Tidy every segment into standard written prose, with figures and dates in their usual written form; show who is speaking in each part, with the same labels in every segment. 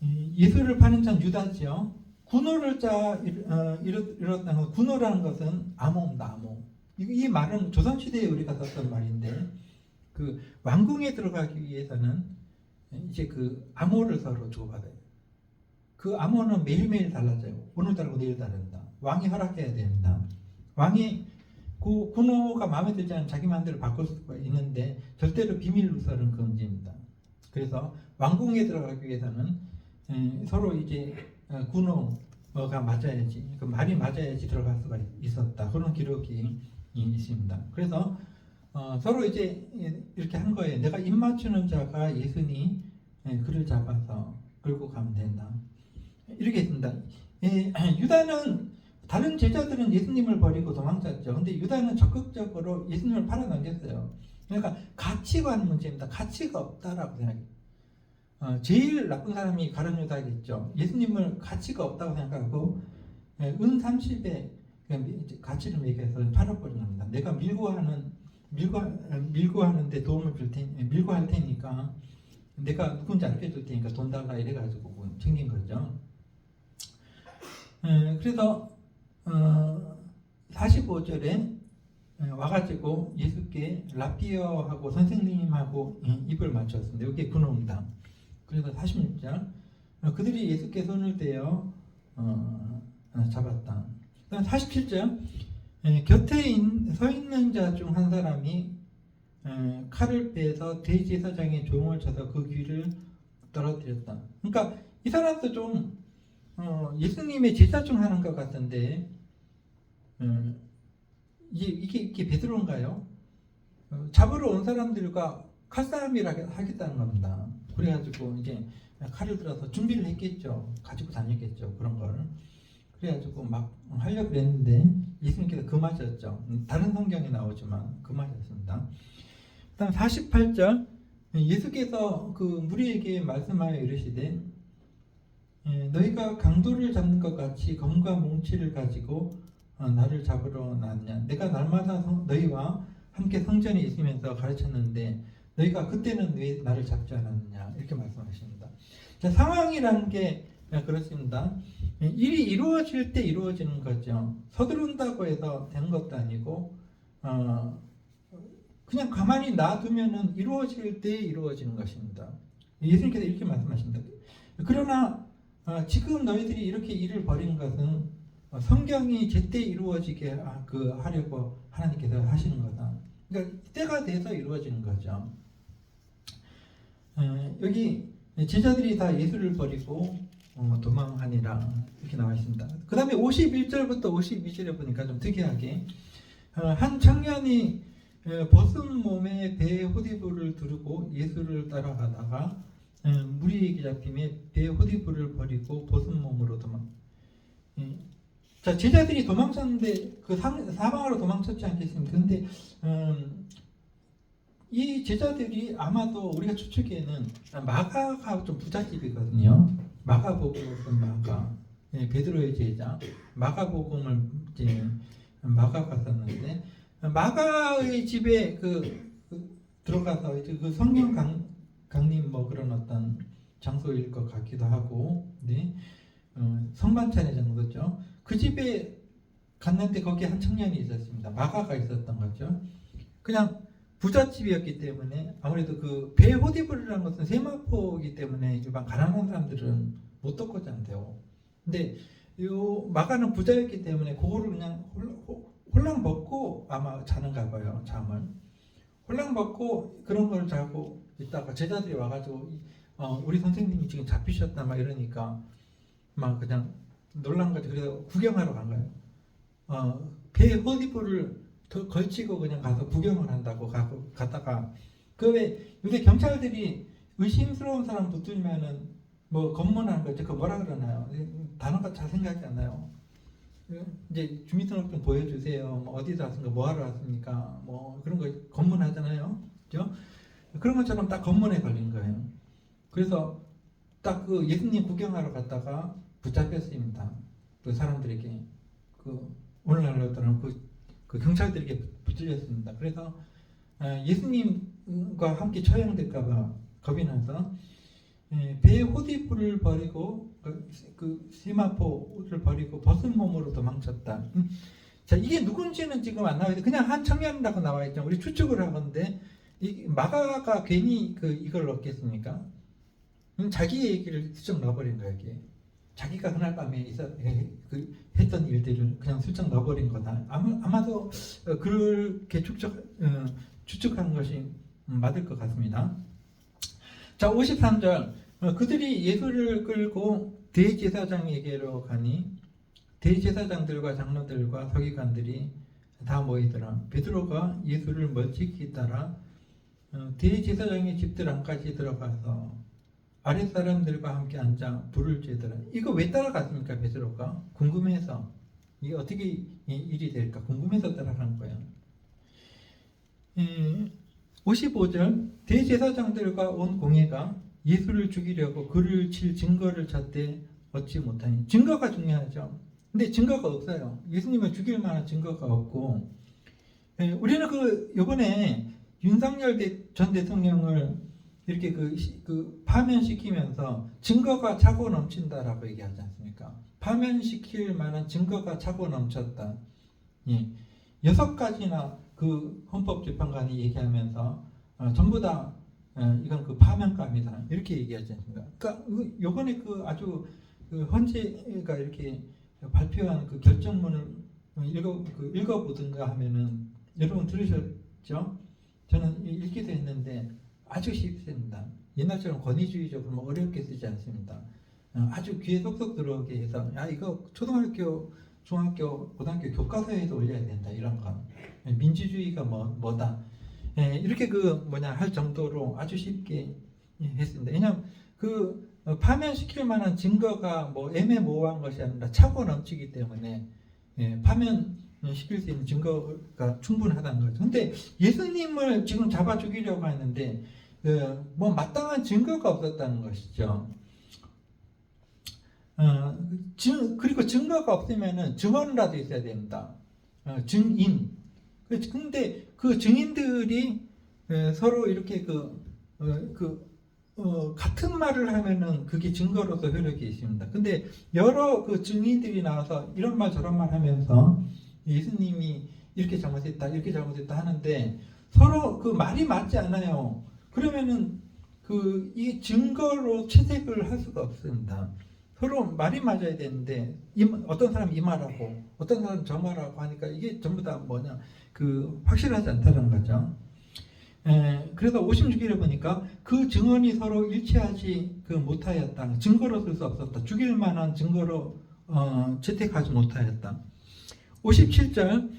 Speaker 1: 예수를 파는 자는 유다지요. 군호를 이뤘다는 군호라는 것은 암호입니다. 암호. 이 말은 조선시대에 우리가 썼던 말인데 그 왕궁에 들어가기 위해서는 이제 그 암호를 서로 주고받아요. 그 암호는 매일매일 달라져요. 오늘 다르고 내일 다른다. 왕이 허락해야 된다. 왕이 그 군호가 마음에 들지 않으면 자기 마음대로 바꿀 수가 있는데 절대로 비밀 누설은 금지입니다. 그래서 왕궁에 들어가기 위해서는 서로 이제 군호가 맞아야지, 그 말이 맞아야지 들어갈 수가 있었다. 그런 기록이 있습니다. 그래서 서로 이제 이렇게 한 거예요. 내가 입 맞추는 자가 예수니 그를 잡아서 끌고 가면 된다. 이렇게 했습니다. 유다는 다른 제자들은 예수님을 버리고 도망쳤죠. 근데 유다는 적극적으로 예수님을 팔아넘겼어요. 그러니까 가치관 문제입니다. 가치가 없다라고 생각해요. 제일 나쁜 사람이 가룟 유다겠죠. 예수님을 가치가 없다고 생각하고 은 30에 가치를 매겨서 팔아버린 겁니다. 내가 밀고 하는데 도움을 줄 테니, 밀고 할 테니까 내가 누군지 알려줄 테니까 돈 달라 이래가지고 챙긴 거죠. 그래서 45절에 와가지고 예수께 라비어하고 선생님하고 입을 맞췄습니다. 이게 군호입니다. 그래서 46절 그들이 예수께 손을 대어 잡았다. 47절 곁에 서 있는 자 중 한 사람이 칼을 빼서 대제사장의 종을 쳐서 그 귀를 떨어뜨렸다. 그러니까 이 사람도 좀 예수님의 제자 중 하나인 것 같은데 이게 베드로인가요? 잡으러 온 사람들과 칼싸움이라 하겠다는 겁니다. 그래가지고 이제 칼을 들어서 준비를 했겠죠. 가지고 다녔겠죠. 그런 걸. 그래가지고 막 하려고 그랬는데 예수님께서 금하셨죠. 다른 성경에 나오지만 금하셨습니다. 그 다음 48절 예수께서 그 무리에게 말씀하여 이르시되 너희가 강도를 잡는 것 같이 검과 몽치를 가지고 나를 잡으러 나왔냐. 내가 날마다 너희와 함께 성전에 있으면서 가르쳤는데 너희가 그때는 왜 나를 잡지 않았느냐 이렇게 말씀하십니다. 자, 상황이라는 게 그렇습니다. 일이 이루어질 때 이루어지는 거죠. 서두른다고 해서 되는 것도 아니고 그냥 가만히 놔두면은 이루어질 때 이루어지는 것입니다. 예수님께서 이렇게 말씀하십니다. 그러나 지금 너희들이 이렇게 일을 벌이는 것은 성경이 제때 이루어지게 하려고 하나님께서 하시는 거다. 그러니까 때가 돼서 이루어지는 거죠. 여기 제자들이 다 예수를 버리고 도망하니라 이렇게 나와 있습니다. 그 다음에 51절부터 52절에 보니까 좀 특이하게 한 청년이 벗은 몸에 배에 호디부를 두르고 예수를 따라가다가 무리에게 잡힘에 배에 호디부를 버리고 벗은 몸으로 도망. 자, 제자들이 도망쳤는데 그 사방으로 도망쳤지 않겠습니까? 근데 이 제자들이 아마도 우리가 추측에는 마가가 좀 부잣집이거든요. 마가복음을 쓴 마가, 베드로의 제자 마가복음을 이제 마가가 썼는데 마가의 집에 들어가서 이제 그 성경 강림 뭐 그런 어떤 장소일 것 같기도 하고, 네, 성만찬의 장소죠. 그 집에 갔는데 거기에 한 청년이 있었습니다. 마가가 있었던 거죠. 그냥 부잣집이었기 때문에 아무래도 그 배 호디브라는 것은 세마포이기 때문에 일반 가난한 사람들은 못 덮고지 않대요. 근데 요 마가는 부자였기 때문에 그거를 그냥 홀랑 벗고 아마 자는가 봐요. 잠을 홀랑 벗고 그런 걸 자고 있다가 제자들이 와가지고 우리 선생님이 지금 잡히셨다 막 이러니까 막 그냥 놀란 거지. 그래서 구경하러 간 거예요. 배 호디브를 걸치고 그냥 가서 구경을 한다고 갔다가 그 왜 요새 경찰들이 의심스러운 사람 붙들면은 뭐 검문하는 거죠. 그 뭐라 그러나요? 단어가 잘 생각이 안 나요. 이제 주민등록증 보여주세요. 뭐 어디서 왔습니까? 뭐 하러 왔습니까? 뭐 그런 거 검문하잖아요. 그죠? 그런 것처럼 딱 검문에 걸린 거예요. 그래서 딱 그 예수님 구경하러 갔다가 붙잡혔습니다. 그 사람들에게 오늘날로서는 그 경찰들에게 붙들렸습니다. 그래서 예수님과 함께 처형될까봐 겁이 나서 배 호디 슬리프를 버리고 그 세마포를 버리고 벗은 몸으로 도망쳤다. 자, 이게 누군지는 지금 안 나와 있는데 그냥 한 청년이라고 나와 있죠. 우리 추측을 하건데 이 마가가 괜히 이걸 넣겠습니까? 자기 얘기를 슬쩍 넣어버린 거야. 이게 자기가 그날 밤에 했던 일들을 그냥 슬쩍 넣어버린 거다. 아마도 그렇게 추측하는 것이 맞을 것 같습니다. 자, 53절. 그들이 예수를 끌고 대제사장에게로 가니 대제사장들과 장로들과 서기관들이 다 모이더라. 베드로가 예수를 멀찍이 따라 대제사장의 집들 안까지 들어가서 아랫 사람들과 함께 앉아 불을 쬐더라. 이거 왜 따라갔습니까? 베드로가 궁금해서. 이게 어떻게 일이 될까 궁금해서 따라간 거예요. 55절. 대제사장들과 온 공회가 예수를 죽이려고 그를 칠 증거를 찾되 얻지 못하니. 증거가 중요하죠. 근데 증거가 없어요. 예수님을 죽일 만한 증거가 없고, 우리는 요번에 윤석열 전 대통령을 이렇게 파면시키면서 증거가 차고 넘친다라고 얘기하지 않습니까? 파면시킬 만한 증거가 차고 넘쳤다. 예. 6가지나 헌법재판관이 얘기하면서 전부 다 이건 파면감이다 이렇게 얘기하지 않습니까? 그러니까 요번에 아주 헌재가 이렇게 발표한 결정문을 읽어보든가 하면은 여러분 들으셨죠? 저는 읽기도 했는데 아주 쉽습니다. 옛날처럼 권위주의적으로 어렵게 쓰지 않습니다. 아주 귀에 쏙쏙 들어오게 해서 이거 초등학교, 중학교, 고등학교 교과서에도 올려야 된다 이런 거. 민주주의가 뭐다. 이렇게 할 정도로 아주 쉽게 했습니다. 왜냐하면 파면시킬 만한 증거가 애매모호한 것이 아니라 차고 넘치기 때문에 파면시킬 수 있는 증거가 충분하다는 거죠. 근데 예수님을 지금 잡아 죽이려고 하는데 마땅한 증거가 없었다는 것이죠. 그리고 증거가 없으면은 증언이라도 있어야 됩니다. 증인. 근데 그 증인들이 서로 이렇게 같은 말을 하면은 그게 증거로서 효력이 있습니다. 근데 여러 증인들이 나와서 이런 말 저런 말 하면서 예수님이 이렇게 잘못했다 이렇게 잘못했다 하는데 서로 말이 맞지 않아요. 그러면은 이 증거로 채택을 할 수가 없습니다. 서로 말이 맞아야 되는데 어떤 사람 이 말하고 어떤 사람 저 말하고 하니까 이게 전부 다 확실하지 않다는 거죠. 그래서 56일에 보니까 그 증언이 서로 일치하지 못하였다. 증거로 쓸 수 없었다. 죽일 만한 증거로 채택하지 못하였다. 57절.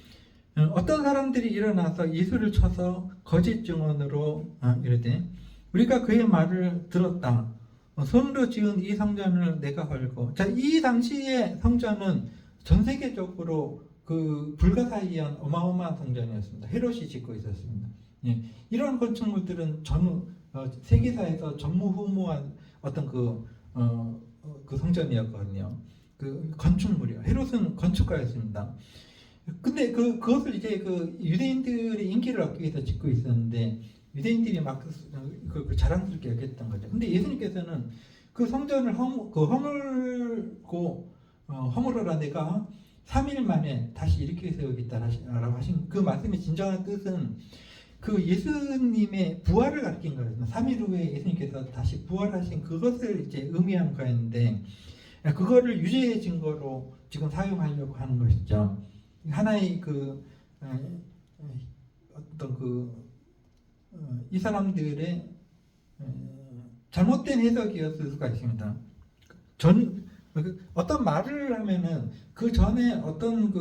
Speaker 1: 어떤 사람들이 일어나서 예수를 쳐서 거짓 증언으로 이르되 우리가 그의 말을 들었다. 손으로 지은 이 성전을 내가 헐고. 자, 이 당시의 성전은 전 세계적으로 불가사의한 어마어마한 성전이었습니다. 헤롯이 짓고 있었습니다. 예, 이런 건축물들은 세계사에서 전무후무한 어떤 성전이었거든요. 건축물이요. 헤롯은 건축가였습니다. 근데 그것을 이제 유대인들의 인기를 얻기 위해서 짓고 있었는데 유대인들이 막 자랑스럽게 여겼던 거죠. 근데 예수님께서는 그 성전을 허물어라 내가 3일 만에 다시 일으켜 세우겠다라고 하신 그 말씀의 진정한 뜻은 예수님의 부활을 가리킨 거예요. 3일 후에 예수님께서 다시 부활하신 그것을 이제 의미한 거였는데 그거를 유죄의 증거로 지금 사용하려고 하는 것이죠. 하나의 이 사람들의 잘못된 해석이었을 수가 있습니다. 어떤 말을 하면은 그 전에 어떤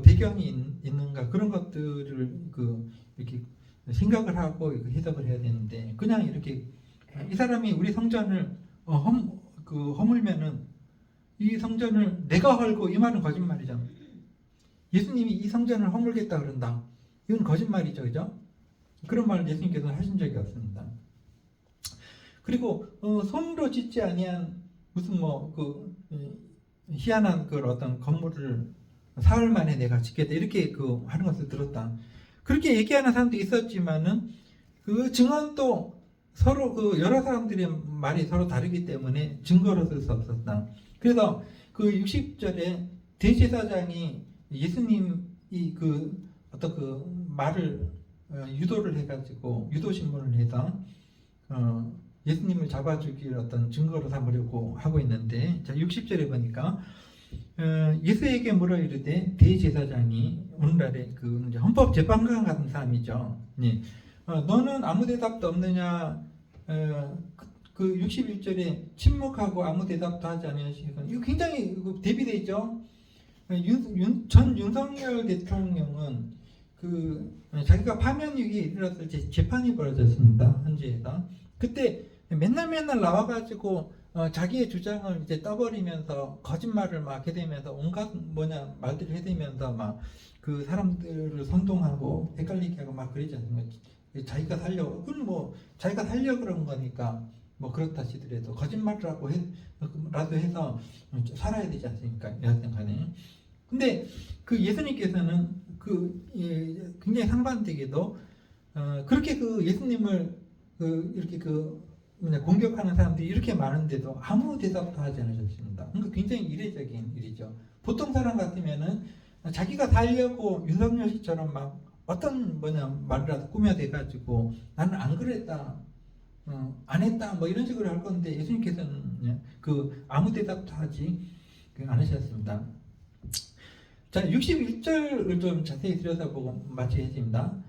Speaker 1: 배경이 있는가 그런 것들을 이렇게 생각을 하고 해석을 해야 되는데 그냥 이렇게 이 사람이 우리 성전을 허물면은 이 성전을 내가 헐고 이 말은 거짓말이죠. 예수님이 이 성전을 허물겠다 그런다. 이건 거짓말이죠, 그죠? 그런 말을 예수님께서 하신 적이 없습니다. 그리고 손으로 짓지 아니한 무슨 희한한 어떤 건물을 사흘 만에 내가 짓겠다 이렇게 하는 것을 들었다. 그렇게 얘기하는 사람도 있었지만은 그 증언도 서로 그 여러 사람들의 말이 서로 다르기 때문에 증거로 쓸 수 없었다. 그래서 그 60절에 대제사장이 예수님이 그 어떤 그 말을 유도를 해가지고 유도 신문을 해서 예수님을 잡아주길 어떤 증거로 삼으려고 하고 있는데, 자 60절에 보니까 예수에게 물어 이르되 대제사장이 오늘날의 그 헌법재판관 같은 사람이죠. 예. 너는 아무 대답도 없느냐? 그 61절에 침묵하고 아무 대답도 하지 않으시고, 이거 굉장히 대비되어 있죠. 전 윤석열 대통령은 그 자기가 파면 위기에 이르렀을 때 재판이 벌어졌습니다. 헌재에서. 그때 맨날 나와가지고 자기의 주장을 이제 떠버리면서 거짓말을 막 해대면서 온갖 말들을 해대면서 막 그 사람들을 선동하고 헷갈리게 하고 막 그러지 않습니까? 자기가 살려고, 그건 뭐 자기가 살려고 그런 거니까 뭐 그렇다 치더라도 거짓말이라고 라도 해서 살아야 되지 않습니까? 여하튼 간에. 근데 그 예수님께서는 굉장히 상반되게도 그렇게 그 예수님을 이렇게 공격하는 사람들이 이렇게 많은데도 아무 대답도 하지 않으셨습니다. 그러니까 굉장히 이례적인 일이죠. 보통 사람 같으면은 자기가 살려고 윤석열 씨처럼 막 어떤 말이라도 꾸며대가지고 나는 안 그랬다, 안 했다, 뭐 이런 식으로 할 건데 예수님께서는 아무 대답도 하지 않으셨습니다. 자, 61절을 좀 자세히 들여다보고 마치겠습니다.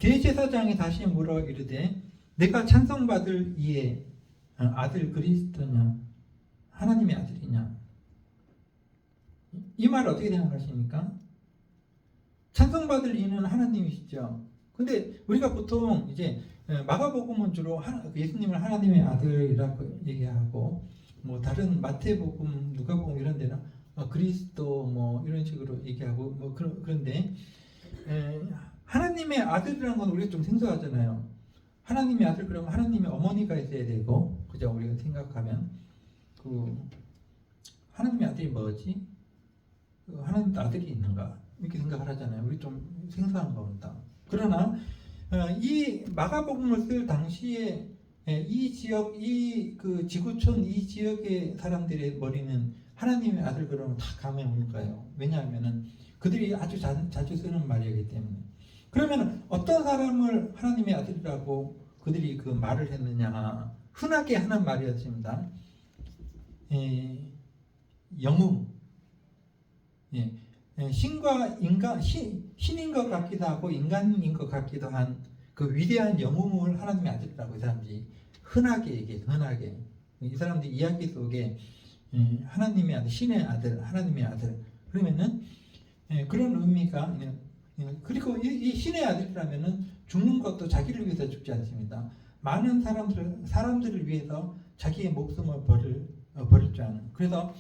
Speaker 1: 대제사장이 다시 물어 이르되 내가 찬송받을 이의 아들 그리스도냐 하나님의 아들이냐? 이 말 어떻게 생각하십니까? 찬송받을 이는 하나님이시죠. 근데 우리가 보통 이제 마가복음은 주로 예수님을 하나님의 아들이라고 얘기하고, 뭐 다른 마태복음, 누가복음 이런 데는 그리스도 뭐 이런 식으로 얘기하고 뭐 그런데 하나님의 아들이라는 건 우리가 좀 생소하잖아요. 하나님의 아들 그러면 하나님의 어머니가 있어야 되고, 그죠? 우리가 생각하면 하나님의 아들이 뭐지? 하나님의 아들이 있는가? 이렇게 생각을 하잖아요. 우리 좀 생소한 겁니다. 그러나 이 마가복음을 쓸 당시에 이 지역, 그 지구촌 이 지역의 사람들의 머리는 하나님의 아들 그러면 다 감에 오는 거예요. 왜냐하면은 그들이 아주 자주 쓰는 말이기 때문에. 그러면 어떤 사람을 하나님의 아들이라고 그들이 그 말을 했느냐? 흔하게 하는 말이었습니다. 영웅. 신과 인간, 신인 것 같기도 하고 인간인 것 같기도 한 그 위대한 영웅을 하나님의 아들이라고 이 사람들이 흔하게 얘기해요. 흔하게 이 사람들 이야기 속에 하나님의 아들, 신의 아들, 하나님의 아들 그러면은 그런 의미가, 그리고 이 신의 아들이라면은 죽는 것도 자기를 위해서 죽지 않습니다. 많은 사람들을 위해서 자기의 목숨을 버릴 줄 아는. 그래서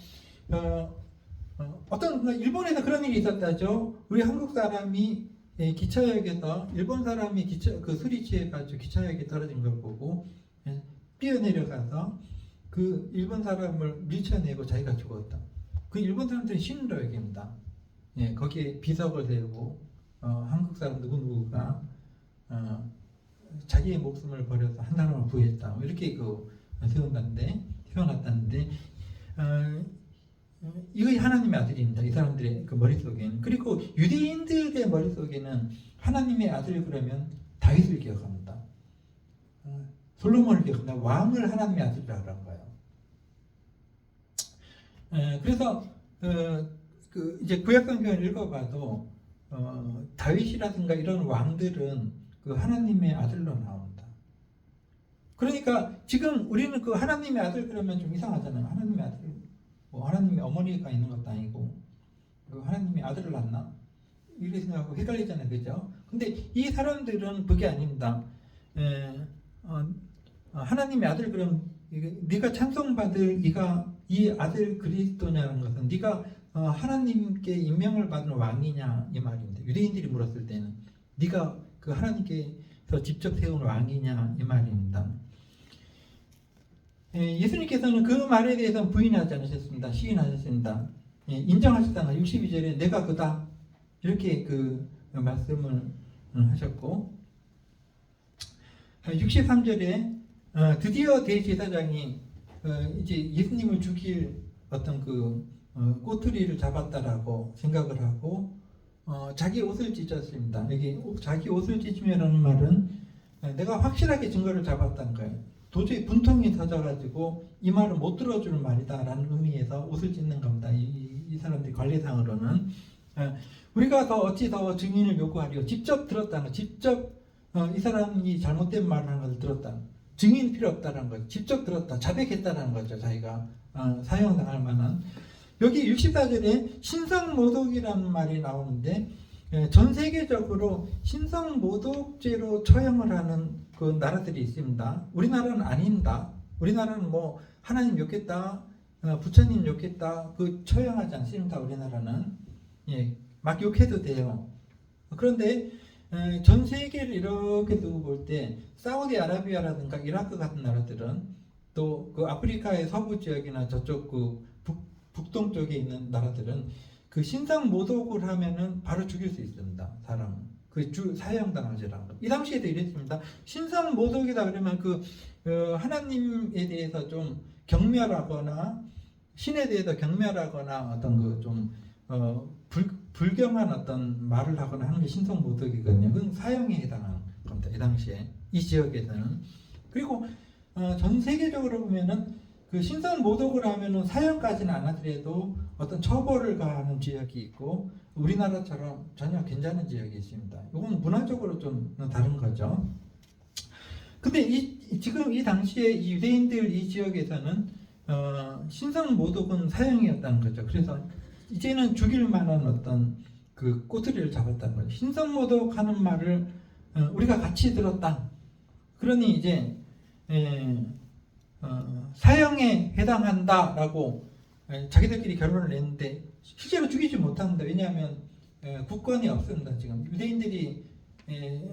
Speaker 1: 일본에서 그런 일이 있었다죠. 우리 한국 사람이 기차역에서 일본 사람이 술이 취해가지고 기차역에 떨어진 걸 보고 뛰어내려가서 그 일본 사람을 밀쳐내고 자기가 죽었다. 그 일본 사람들은 신으로 여깁니다. 거기에 비석을 세우고 한국 사람 누구누구가 자기의 목숨을 버려서 한 사람을 구했다. 이렇게 세워놨다는데 이것이 하나님의 아들입니다. 이 사람들의 그 머릿속에는. 그리고 유대인들의 머릿속에는 하나님의 아들 그러면 다윗을 기억합니다. 솔로몬을 기억합니다. 왕을 하나님의 아들이라고 하는 거예요. 그래서 이제 구약성경을 읽어봐도 다윗이라든가 이런 왕들은 그 하나님의 아들로 나옵니다. 그러니까 지금 우리는 그 하나님의 아들 그러면 좀 이상하잖아요. 하나님의 아들, 뭐 하나님의 어머니가 있는 것도 아니고 그 하나님의 아들을 낳나? 이렇게 생각하고 헷갈리잖아요, 그죠? 근데 이 사람들은 그게 아닙니다. 하나님의 아들 그럼 네가 찬송받을 이 아들 그리스도냐는 것은 네가 하나님께 임명을 받은 왕이냐 이 말입니다. 유대인들이 물었을 때는 네가 그 하나님께서 직접 세운 왕이냐 이 말입니다. 예수님께서는 그 말에 대해서 부인하지 않으셨습니다. 시인하셨습니다. 인정하셨다가 62절에 내가 그다 이렇게 그 말씀을 하셨고, 63절에 드디어 대제사장이 이제 예수님을 죽일 어떤 그 꼬투리를 잡았다라고 생각을 하고 자기 옷을 찢었습니다. 여기 자기 옷을 찢으면라는 말은 내가 확실하게 증거를 잡았다는 거예요. 도저히 분통이 터져가지고 이 말을 못 들어주는 말이다라는 의미에서 옷을 찢는 겁니다. 이 사람들이 관례상으로는 우리가 어찌 더 증인을 요구하리요. 직접 들었다는 거, 직접 이 사람이 잘못된 말을 하는 것을 들었다. 증인 필요 없다는 거죠. 직접 들었다, 자백했다는 거죠. 자기가 사형당할 만한. 여기 64절에 신성모독이라는 말이 나오는데 전 세계적으로 신성모독죄로 처형을 하는 그 나라들이 있습니다. 우리나라는 아닙니다. 우리나라는 뭐 하나님 욕했다, 부처님 욕했다, 그 처형하지 않습니다. 우리나라는 막 욕해도 돼요. 그런데 전 세계를 이렇게 두고 볼 때 사우디아라비아라든가 이라크 같은 나라들은 또 그 아프리카의 서부 지역이나 저쪽 그 북동쪽에 있는 나라들은 그 신상 모독을 하면은 바로 죽일 수 있습니다. 사람은 그 사형당하지라는 거. 이 당시에도 이랬습니다. 신상 모독이다 그러면 하나님에 대해서 좀 경멸하거나 신에 대해서 경멸하거나 어떤 그 좀 불경한 어떤 말을 하거나 하는 게 신성 모독이거든요. 그건 사형에 해당하는 겁니다. 이 당시에 이 지역에서는. 그리고 전 세계적으로 보면은 그 신성 모독을 하면은 사형까지는 안 하더라도 어떤 처벌을 가하는 지역이 있고 우리나라처럼 전혀 괜찮은 지역이 있습니다. 이건 문화적으로 좀 다른 거죠. 근데 지금 이 당시에 이 유대인들 이 지역에서는 신성 모독은 사형이었다는 거죠. 그래서 이제는 죽일 만한 어떤 그 꼬투리를 잡았다는 거죠. 신성 모독하는 말을 우리가 같이 들었다. 그러니 이제 사형에 해당한다라고 자기들끼리 결론을 냈는데 실제로 죽이지 못합니다. 왜냐하면 국권이 없습니다. 지금 유대인들이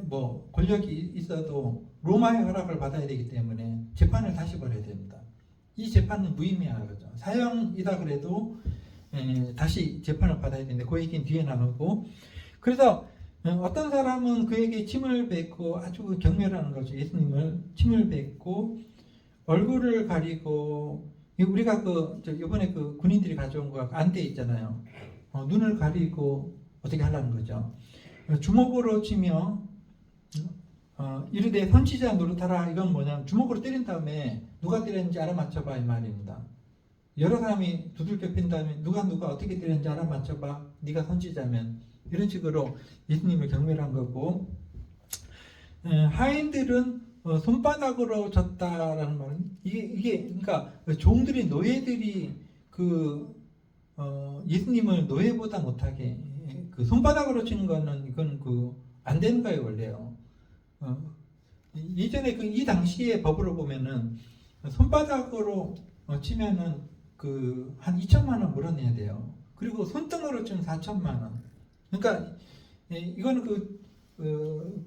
Speaker 1: 뭐 권력이 있어도 로마의 허락을 받아야 되기 때문에 재판을 다시 벌여야 됩니다. 이 재판은 무의미한 거죠. 사형이다 그래도 다시 재판을 받아야 되는데 그 얘기는 뒤에 나오고, 그래서 어떤 사람은 그에게 침을 뱉고 아주 경멸하는 거죠. 예수님을 침을 뱉고 얼굴을 가리고, 우리가 이번에 그 군인들이 가져온 거 안대 있잖아요. 눈을 가리고 어떻게 하려는 거죠. 주먹으로 치며 이르되 선지자 노릇하라. 이건 뭐냐면 주먹으로 때린 다음에 누가 때렸는지 알아맞혀봐 이 말입니다. 여러 사람이 두들겨 팬 다음에 누가 어떻게 때렸는지 알아맞혀봐. 네가 선지자면. 이런 식으로 예수님을 경멸한 거고, 하인들은 손바닥으로 졌다라는 말은 이게 그러니까 종들이 노예들이 예수님을 노예보다 못하게 그 손바닥으로 치는 거는 이건 안 되는 거예요 원래요. 예전에 이 당시의 법으로 보면은 손바닥으로 치면은 한 2천만 원 물어내야 돼요. 그리고 손등으로 치면 4천만 원. 그러니까 이거는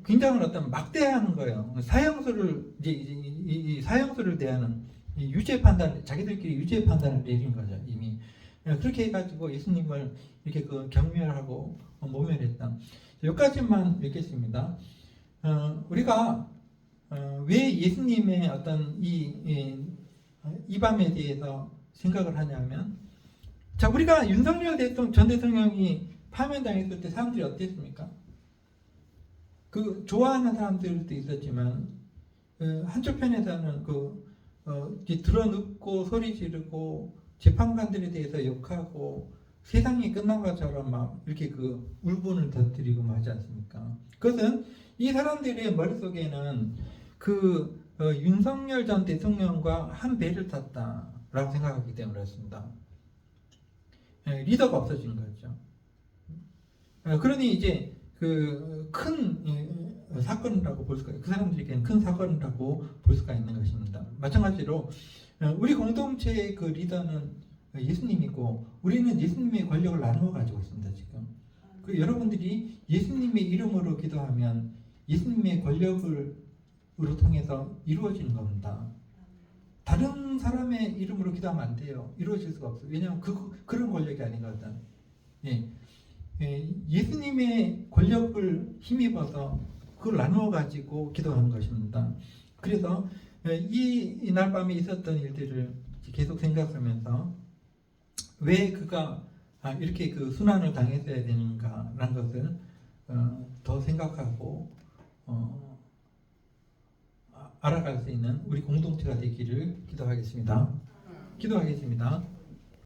Speaker 1: 굉장한 어떤 막대하는 거예요. 사형수를 이 사형수를 대하는 유죄 판단, 자기들끼리 유죄 판단을 내린 거죠 이미. 그렇게 해가지고 예수님을 이렇게 경멸하고 모멸했다. 여기까지만 읽겠습니다. 우리가 왜 예수님의 어떤 이 밤에 대해서 생각을 하냐면, 자, 우리가 윤석열 전 대통령이 파면당했을 때 사람들이 어땠습니까? 좋아하는 사람들도 있었지만 한쪽 편에서는 드러눕고 소리 지르고 재판관들에 대해서 욕하고 세상이 끝난 것처럼 막 이렇게 울분을 터뜨리고 하지 않습니까? 그것은 이 사람들의 머릿속에는 윤석열 전 대통령과 한 배를 탔다라고 생각하기 때문에 그렇습니다. 리더가 없어진 거죠. 그러니 이제 큰 사건이라고 볼 수가, 그 사람들에게는 큰 사건이라고 볼 수가 있는 것입니다. 마찬가지로 우리 공동체의 리더는 예수님이고 우리는 예수님의 권력을 나누어 가지고 있습니다. 지금 여러분들이 예수님의 이름으로 기도하면 예수님의 권력으로 통해서 이루어지는 겁니다. 다른 사람의 이름으로 기도하면 안 돼요. 이루어질 수가 없어요. 왜냐하면 그런 권력이 아니거든. 예수님의 권력을 힘입어서 그걸 나누어 가지고 기도하는 것입니다. 그래서 이날 밤에 있었던 일들을 계속 생각하면서 왜 그가 이렇게 그 순환을 당했어야 되는가라는 것을 더 생각하고 알아갈 수 있는 우리 공동체가 되기를 기도하겠습니다. 기도하겠습니다.